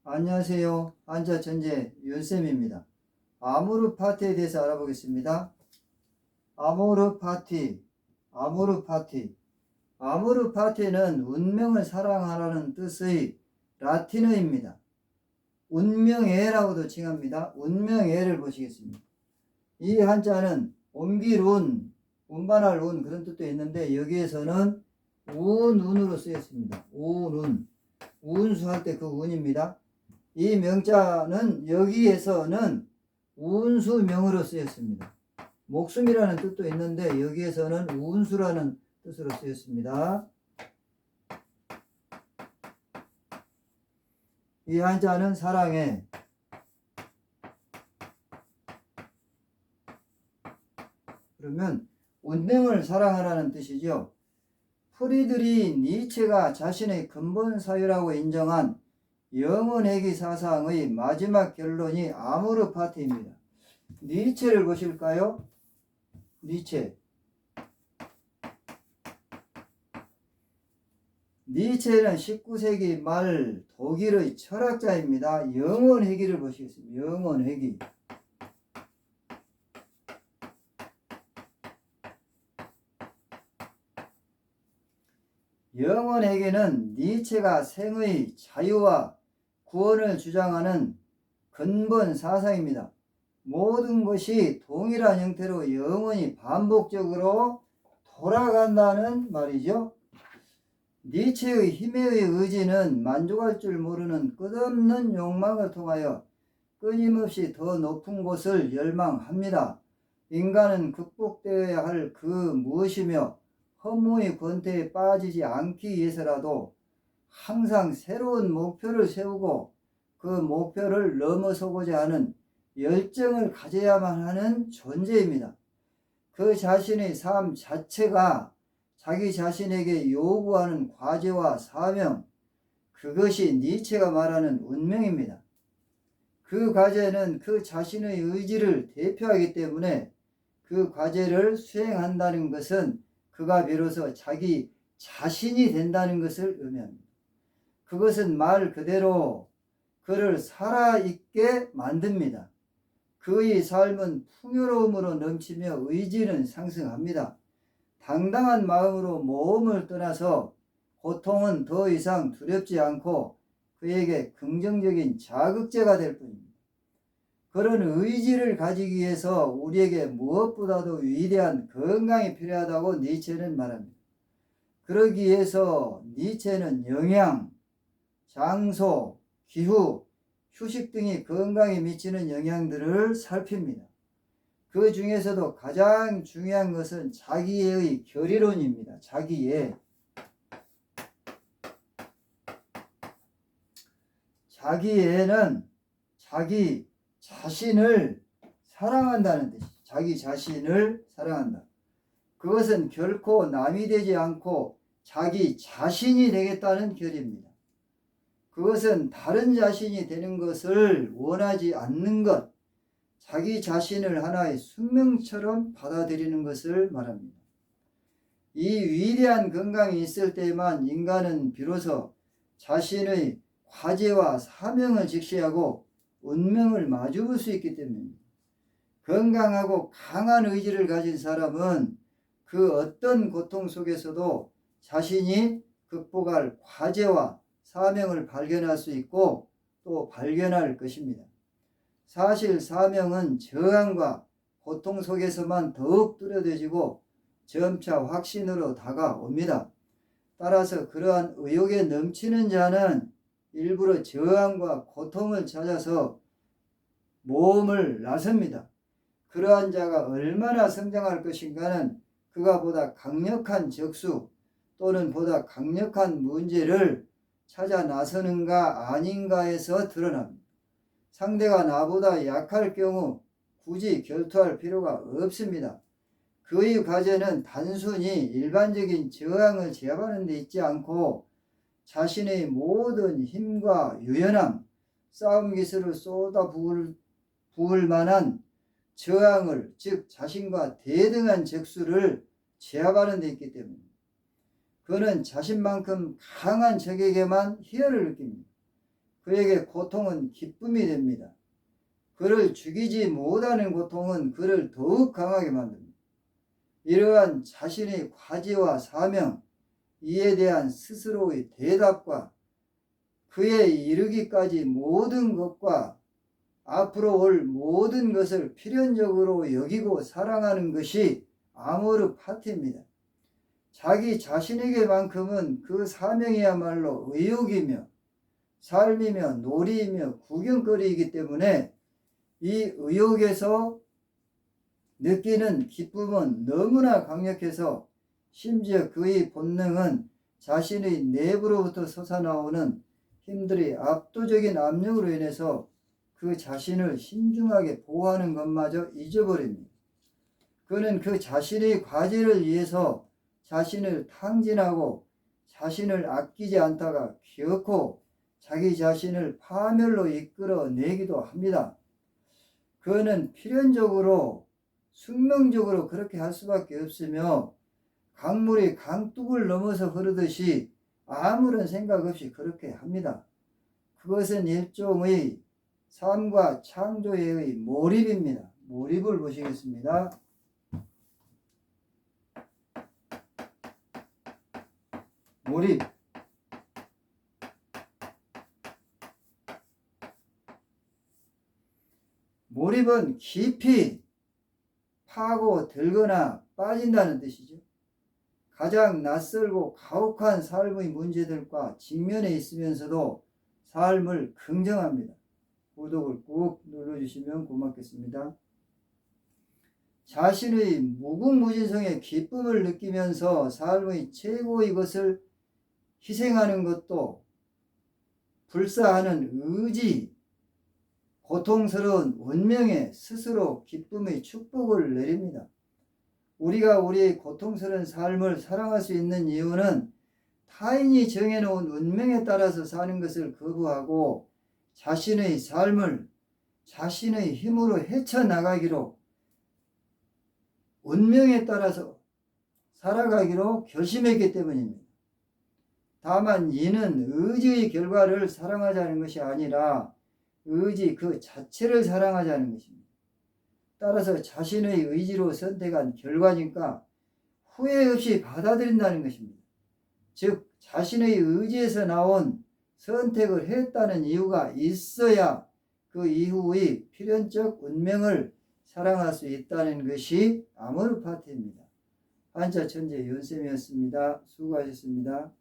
안녕하세요. 한자천재 윤쌤입니다. 아모르 파티에 대해서 알아보겠습니다. 아모르 파티. 아모르 파티는 운명을 사랑하라는 뜻의 라틴어입니다. 운명애라고도 칭합니다. 운명애를 보시겠습니다. 이 한자는 옮길 운, 운반할 운 그런 뜻도 있는데 여기에서는 운으로 쓰였습니다. 운운. 운수할 때 그 운입니다. 이 명자는 여기에서는 운수명으로 쓰였습니다. 목숨이라는 뜻도 있는데 여기에서는 운수라는 뜻으로 쓰였습니다. 이 한자는 사랑해. 그러면 운명을 사랑하라는 뜻이죠. 프리드리 니체가 자신의 근본 사유라고 인정한 영혼회귀 사상의 마지막 결론이 아모르 파티입니다. 니체를 보실까요? 니체는 19세기 말 독일의 철학자입니다. 영혼회귀를 보시겠습니다. 영혼회귀. 영혼회귀는 니체가 생의 자유와 구원을 주장하는 근본 사상입니다. 모든 것이 동일한 형태로 영원히 반복적으로 돌아간다는 말이죠. 니체의 힘의 의지는 만족할 줄 모르는 끝없는 욕망을 통하여 끊임없이 더 높은 곳을 열망합니다. 인간은 극복되어야 할 그 무엇이며 허무의 권태에 빠지지 않기 위해서라도 항상 새로운 목표를 세우고 그 목표를 넘어서고자 하는 열정을 가져야만 하는 존재입니다. 그 자신의 삶 자체가 자기 자신에게 요구하는 과제와 사명, 그것이 니체가 말하는 운명입니다. 그 과제는 그 자신의 의지를 대표하기 때문에 그 과제를 수행한다는 것은 그가 비로소 자기 자신이 된다는 것을 의미합니다. 그것은 말 그대로 그를 살아있게 만듭니다. 그의 삶은 풍요로움으로 넘치며 의지는 상승합니다. 당당한 마음으로 모험을 떠나서 고통은 더 이상 두렵지 않고 그에게 긍정적인 자극제가 될 뿐입니다. 그런 의지를 가지기 위해서 우리에게 무엇보다도 위대한 건강이 필요하다고 니체는 말합니다. 그러기 위해서 니체는 영양, 장소, 기후, 휴식 등이 건강에 미치는 영향들을 살핍니다. 그 중에서도 가장 중요한 것은 자기애의 결의론입니다. 자기애. 자기애는 자기 자신을 사랑한다는 뜻이죠. 자기 자신을 사랑한다. 그것은 결코 남이 되지 않고 자기 자신이 되겠다는 결의입니다. 그것은 다른 자신이 되는 것을 원하지 않는 것, 자기 자신을 하나의 숙명처럼 받아들이는 것을 말합니다. 이 위대한 건강이 있을 때만 인간은 비로소 자신의 과제와 사명을 직시하고 운명을 마주볼 수 있기 때문입니다. 건강하고 강한 의지를 가진 사람은 그 어떤 고통 속에서도 자신이 극복할 과제와 사명을 발견할 수 있고 또 발견할 것입니다. 사실 사명은 저항과 고통 속에서만 더욱 뚜렷해지고 점차 확신으로 다가옵니다. 따라서 그러한 의욕에 넘치는 자는 일부러 저항과 고통을 찾아서 모험을 나섭니다. 그러한 자가 얼마나 성장할 것인가는 그가 보다 강력한 적수 또는 보다 강력한 문제를 찾아 나서는가 아닌가에서 드러납니다. 상대가 나보다 약할 경우 굳이 결투할 필요가 없습니다. 그의 과제는 단순히 일반적인 저항을 제압하는 데 있지 않고 자신의 모든 힘과 유연함, 싸움 기술을 쏟아 부을 만한 저항을, 즉 자신과 대등한 적수를 제압하는 데 있기 때문입니다. 그는 자신만큼 강한 적에게만 희열을 느낍니다. 그에게 고통은 기쁨이 됩니다. 그를 죽이지 못하는 고통은 그를 더욱 강하게 만듭니다. 이러한 자신의 과제와 사명, 이에 대한 스스로의 대답과 그에 이르기까지 모든 것과 앞으로 올 모든 것을 필연적으로 여기고 사랑하는 것이 아모르 파티입니다. 자기 자신에게만큼은 그 사명이야말로 의욕이며 삶이며 놀이이며 구경거리이기 때문에 이 의욕에서 느끼는 기쁨은 너무나 강력해서 심지어 그의 본능은 자신의 내부로부터 솟아나오는 힘들이 압도적인 압력으로 인해서 그 자신을 신중하게 보호하는 것마저 잊어버립니다. 그는 그 자신의 과제를 위해서 자신을 탕진하고 자신을 아끼지 않다가 결코 자기 자신을 파멸로 이끌어내기도 합니다. 그는 필연적으로 숙명적으로 그렇게 할 수밖에 없으며 강물이 강둑을 넘어서 흐르듯이 아무런 생각 없이 그렇게 합니다. 그것은 일종의 삶과 창조의 몰입입니다. 몰입을 보시겠습니다. 몰입. 몰입은 깊이 파고 들거나 빠진다는 뜻이죠. 가장 낯설고 가혹한 삶의 문제들과 직면해 있으면서도 삶을 긍정합니다. 구독을 꾹 눌러주시면 고맙겠습니다. 자신의 무궁무진성의 기쁨을 느끼면서 삶의 최고의 것을 희생하는 것도 불사하는 의지, 고통스러운 운명에 스스로 기쁨의 축복을 내립니다. 우리가 우리의 고통스러운 삶을 사랑할 수 있는 이유는 타인이 정해놓은 운명에 따라서 사는 것을 거부하고 자신의 삶을 자신의 힘으로 헤쳐나가기로 운명에 따라서 살아가기로 결심했기 때문입니다. 다만 이는 의지의 결과를 사랑하자는 것이 아니라 의지 그 자체를 사랑하자는 것입니다. 따라서 자신의 의지로 선택한 결과니까 후회 없이 받아들인다는 것입니다. 즉 자신의 의지에서 나온 선택을 했다는 이유가 있어야 그 이후의 필연적 운명을 사랑할 수 있다는 것이 아모르 파티입니다. 한자 천재 윤쌤이었습니다. 수고하셨습니다.